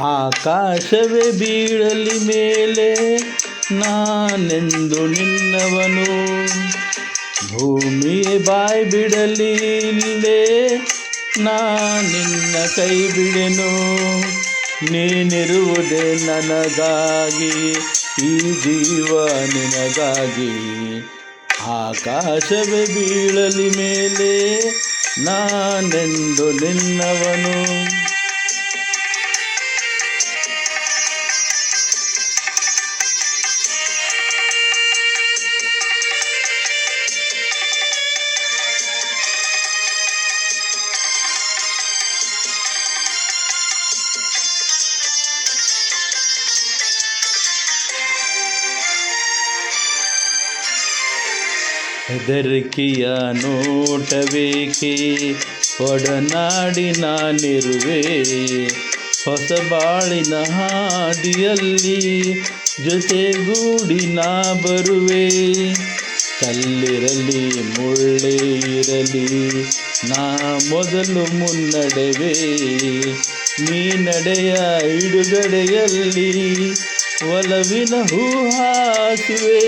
ಆಕಾಶವೇ ಬೀಳಲಿ ಮೇಲೆ ನಾನೆಂದು ನಿನ್ನವನು, ಭೂಮಿಯೇ ಬಾಯಿ ಬಿಡಲಿ ಇಲ್ಲೇ ನಿನ್ನ ಕೈ ಬಿಡೆನು. ನೀನಿರುವುದೇ ನನಗಾಗಿ, ಈ ಜೀವ ನಿನಗಾಗಿ. ಆಕಾಶವೇ ಬೀಳಲಿ ಮೇಲೆ ನಾನೆಂದು ನಿನ್ನವನು. ಹೆದರಿಕೆಯ ನೋಟವೇಕೆ, ಒಡನಾಡಿ ನಾನಿರುವೆ. ಹೊಸ ಬಾಳಿನ ಹಾದಿಯಲ್ಲಿ ಜೊತೆಗೂಡಿ ನಾ ಬರುವೆ. ಕಲ್ಲಿರಲಿ ಮುಳ್ಳೇ ಇರಲಿ ನಾ ಮೊದಲು ಮುನ್ನಡೆವೆ. ನೀ ನಡೆಯ ಇಡುಗಡೆಯಲ್ಲಿ ಒಲವಿನ ಹೂ ಹಾಸುವೆ.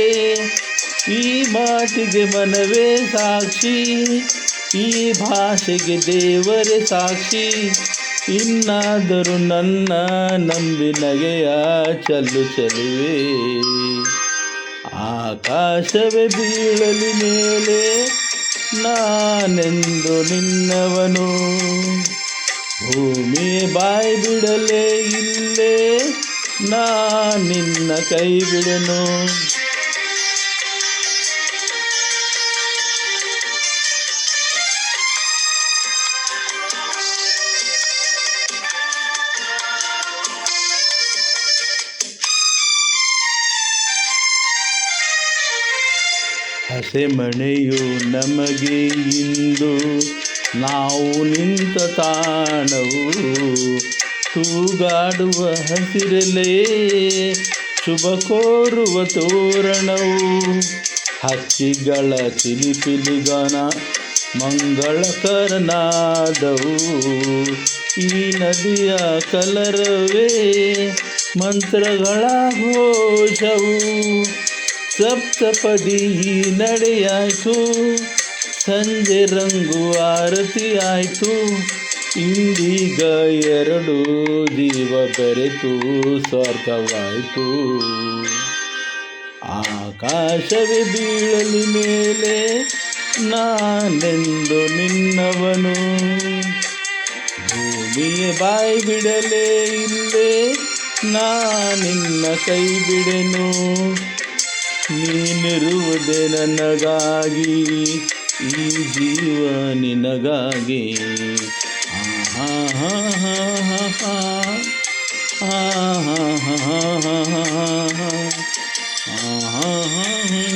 ಈ ಮಾತಿಗೆ ಮನವೇ ಸಾಕ್ಷಿ, ಈ ಭಾಷೆಗೆ ದೇವರೇ ಸಾಕ್ಷಿ. ಇನ್ನಾದರೂ ನನ್ನ ನಂಬಿ ನಗೆಯ ಚೆಲುವೆ. ಆಕಾಶವೇ ಬೀಳಲಿ ಮೇಲೆ ನಾನೆಂದು ನಿನ್ನವನು, ಭೂಮಿಯೇ ಬಾಯಿ ಬಿಡಲೇ ಇಲ್ಲೇ ನಿನ್ನ ಕೈ ಬಿಡೆನು. ಹಸೆಮಣೆಯು ನಮಗೆ ಇಂದು ನಾವು ನಿಂತ ತಾಣವು. ತೂಗಾಡುವ ಹಸಿರಲೇ ಶುಭ ಕೋರುವ ತೋರಣವು. ಹಕ್ಕಿಗಳ ಚಿಲಿಪಿಲಿಗನ ಮಂಗಳಕರನಾದವು. ಈ ನದಿಯ ಕಲರವೇ ಮಂತ್ರಗಳ ಘೋಷವು. ಸಪ್ತಪದಿ ನಡೆಯಾಯಿತು, ಸಂಜೆ ರಂಗು ಆರತಿ ಆಯಿತು. ಇಂದೀಗ ಎರಡು ಜೀವ ಬೆರೆತು ಸ್ವರ್ಗವಾಯಿತು. ಆಕಾಶವೇ ಬೀಳಲಿ ಮೇಲೆ ನಾನೆಂದು ನಿನ್ನವನು, ಭೂಮಿಯೇ ಬಾಯಿ ಬಿಡಲೇ ಇಲ್ಲೇ ನಿನ್ನ ಕೈ ಬಿಡೆನು. ನೀನಿರುವುದೇ ನನಗಾಗಿ, ಈ ಜೀವ ನಿನಗಾಗಿ. ಹಾ ಹಾ ಹಾ ಹಾ ಹಾ ಹಾ ಹಾ ಹಾ ಹಾ ಹಾ ಹಾ ಹಾ ಹಾ ಹಾ ಹಾ.